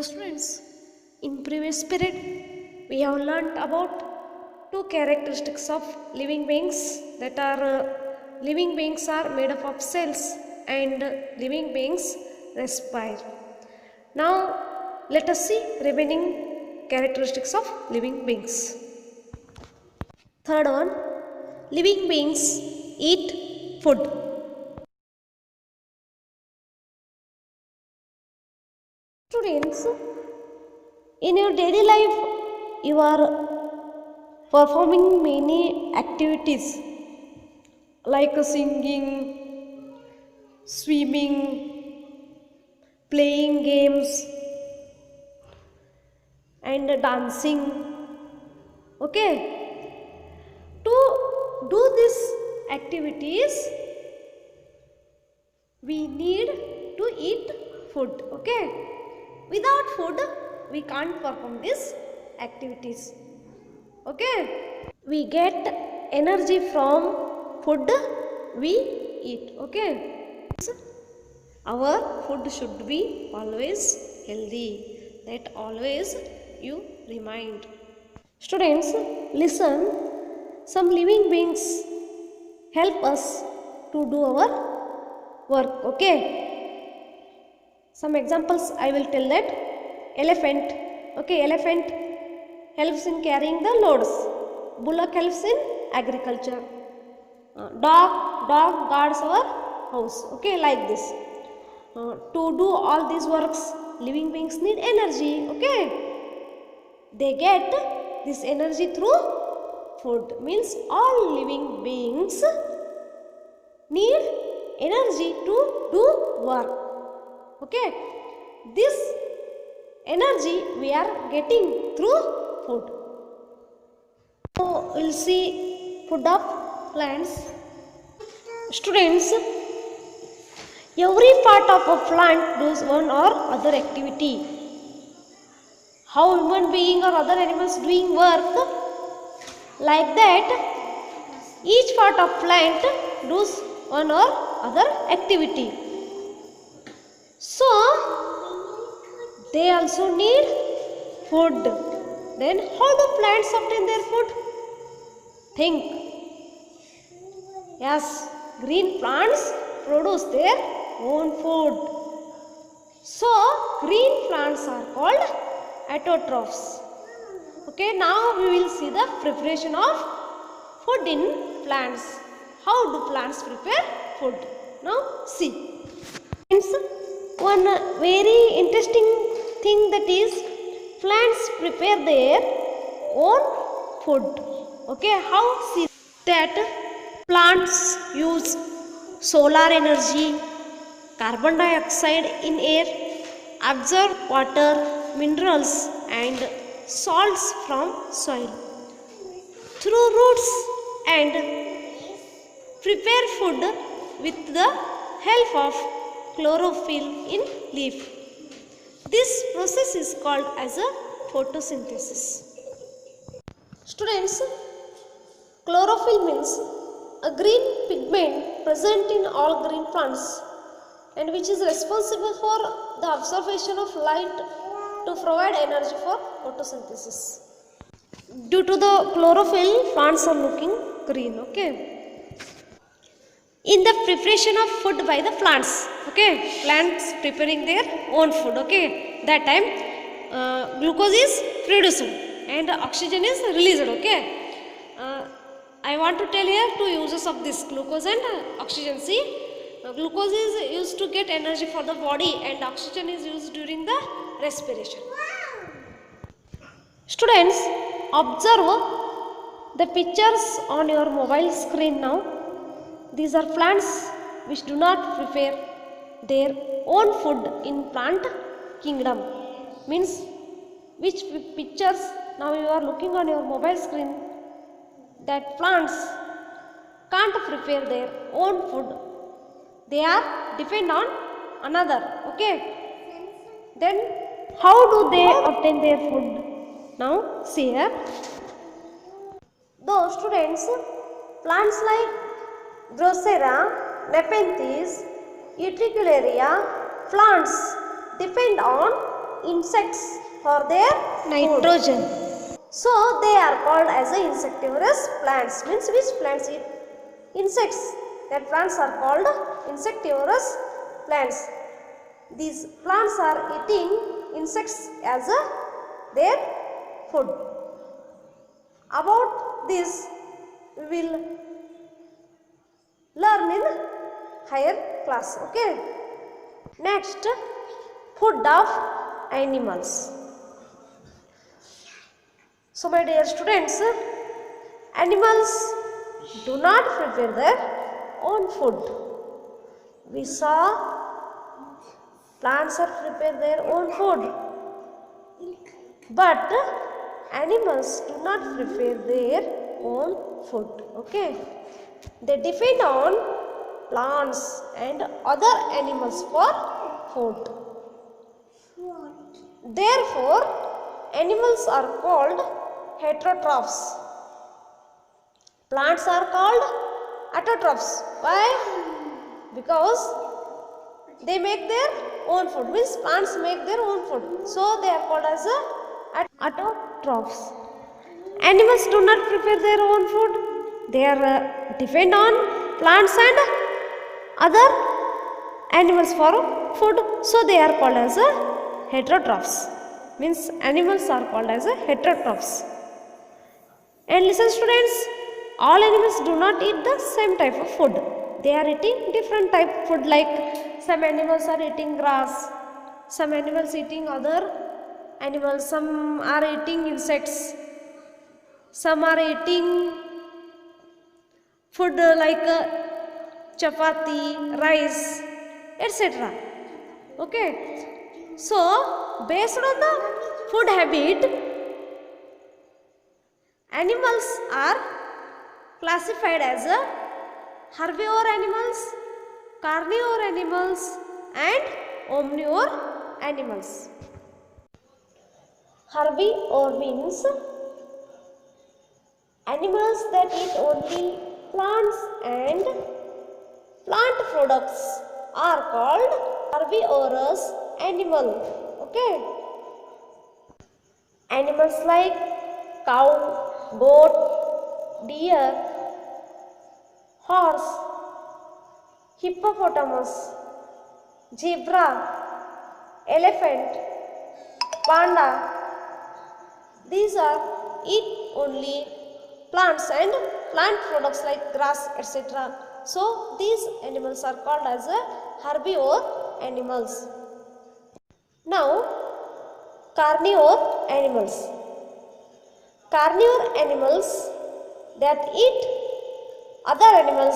Students, in previous period we have learnt about two characteristics of living beings, that are living beings are made up of cells and living beings respire. Now let us see remaining characteristics of living beings. Third one, living beings eat food. Students, in your daily life you are performing many activities like singing, swimming, playing games and dancing. Okay, to do these activities we need to eat food. Okay, without food we can't perform these activities. Okay, we get energy from food we eat. Okay, our food should be always healthy, that always you remind. Students, listen, some living beings help us to do our work. Okay, some examples I will tell. That elephant, okay, elephant helps in carrying the loads. Bullock helps in agriculture. Dog guards our house. Okay, like this. To do all these works, living beings need energy. Okay, they get this energy through food. Means all living beings need energy to do work. Okay, this energy we are getting through food. So we will see food of plants. Students, every part of a plant does one or other activity. How human being or other animals doing work, like that each part of plant does one or other activity. So they also need food. Then how do plants obtain their food? Think. Yes, green plants produce their own food. So green plants are called autotrophs. Okay, now we will see the preparation of food in plants. How do plants prepare food? Now see. One very interesting thing, that is plants prepare their own food. Okay, how? See that plants use solar energy, carbon dioxide in air, absorb water, minerals and salts from soil through roots, and prepare food with the help of chlorophyll in leaf. This process is called as a photosynthesis. Students, chlorophyll means a green pigment present in all green plants and which is responsible for the absorption of light to provide energy for photosynthesis. Due to the chlorophyll, plants are looking green. Okay, in the preparation of food by the plants, okay, plants preparing their own food. Okay, that time glucose is produced and oxygen is released. Okay, I want to tell here two uses of this glucose and oxygen. See, glucose is used to get energy for the body and oxygen is used during the respiration. Students, observe the pictures on your mobile screen now. These are plants which do not prepare their own food in plant kingdom. Means which pictures now you are looking on your mobile screen, that plants can't prepare their own food. They are depend on another. Okay, then how do they obtain their food? Now see here. Those students, plants like Drosera, Nepenthes, Utricularia plants depend on insects for their nitrogen. food. So they are called as the insectivorous plants. Means which plants eat insects? That plants are called insectivorous plants. These plants are eating insects as their food. About this we will learn in higher class. Okay. Next, food of animals. So my dear students, animals do not prepare their own food. We saw plants are prepare their own food, but animals do not prepare their own food. Okay, they depend on plants and other animals for food. Therefore, animals are called heterotrophs. Plants are called autotrophs. Why? Because they make their own food. Means plants make their own food. So they are called as autotrophs. Animals do not prepare their own food. They are depend on plants and other animals for food. So they are called as heterotrophs. Means animals are called as heterotrophs. And listen students, all animals do not eat the same type of food. They are eating different type of food, like some animals are eating grass, some animals eating other animals, some are eating insects, some are eating food like chapati, rice, etc. Okay. So based on the food habit, animals are classified as herbivore animals, carnivore animals and omnivore animals. Herbivore means animals that eat only plants and plant products are called herbivorous animal. Okay. Animals like cow, goat, deer, horse, hippopotamus, zebra, elephant, panda. These are eat only plants and plant products like grass, etc. So these animals are called as herbivore animals. Now carnivore animals. Carnivore animals that eat other animals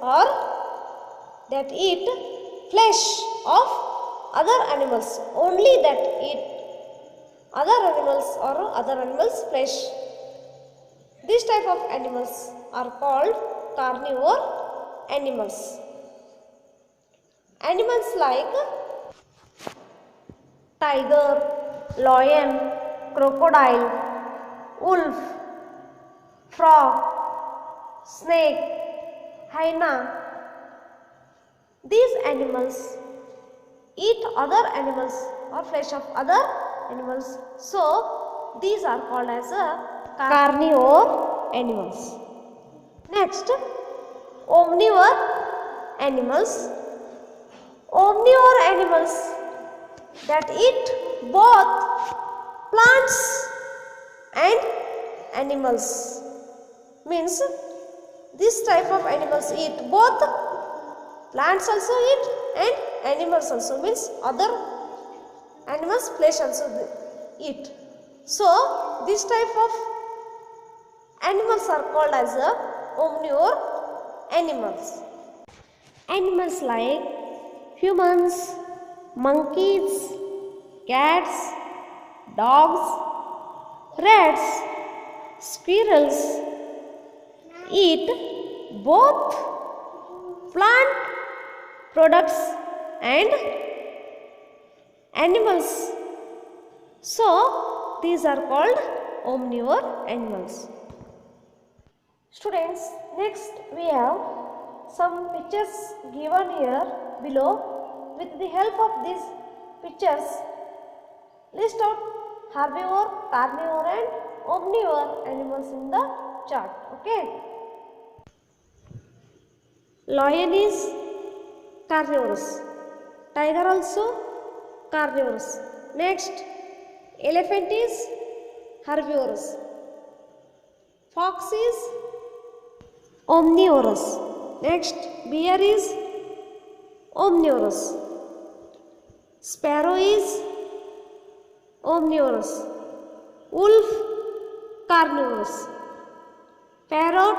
or that eat flesh of other animals, only that eat other animals or other animals flesh. This type of animals are called carnivore animals. Animals like tiger, lion, crocodile, wolf, frog, snake, hyena. These animals eat other animals or flesh of other animals. So these are called as carnivore animals. Next, omnivore animals. Omnivore animals that eat both plants and animals. Means this type of animals eat both plants also eat and animals also, means other animals flesh also eat. So this type of animals are called as omnivore animals. Animals like humans, monkeys, cats, dogs, rats, squirrels eat both plant products and animals. So these are called omnivore animals. Students, next we have some pictures given here below. With the help of these pictures, List out herbivore, carnivore and omnivore animals in the chart. Okay. Lion is carnivorous. Tiger also carnivorous. Next, elephant is herbivorous. Fox is omnivorous. Next, bear is omnivorous. Sparrow is omnivorous. Wolf carnivorous. Parrot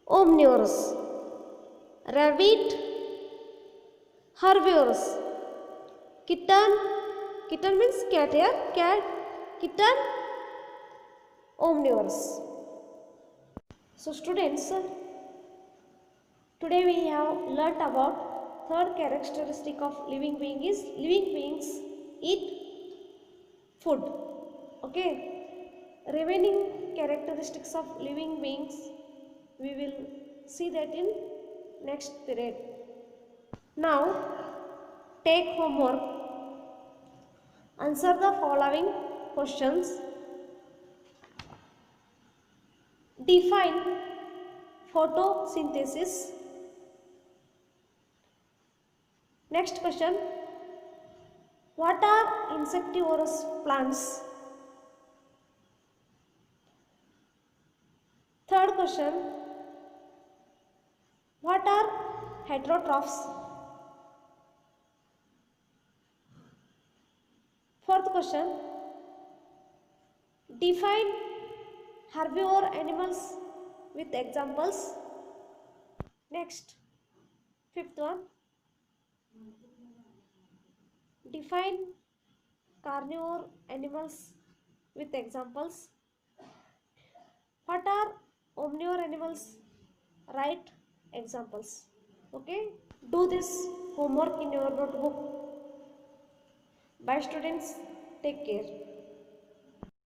omnivorous. Rabbit herbivorous. Kitten means cat here. Kitten omnivorous. So students, today we have learnt about third characteristic of living beings eat food. Okay. Remaining characteristics of living beings we will see that in next period. Now take homework. Answer the following questions. Define photosynthesis. Next question. What are insectivorous plants? Third question. What are heterotrophs? Fourth question. Define herbivore animals with examples. Next, fifth one. Define carnivore animals with examples. What are omnivore animals? Write examples. Okay. Do this homework in your notebook. Bye students. Take care.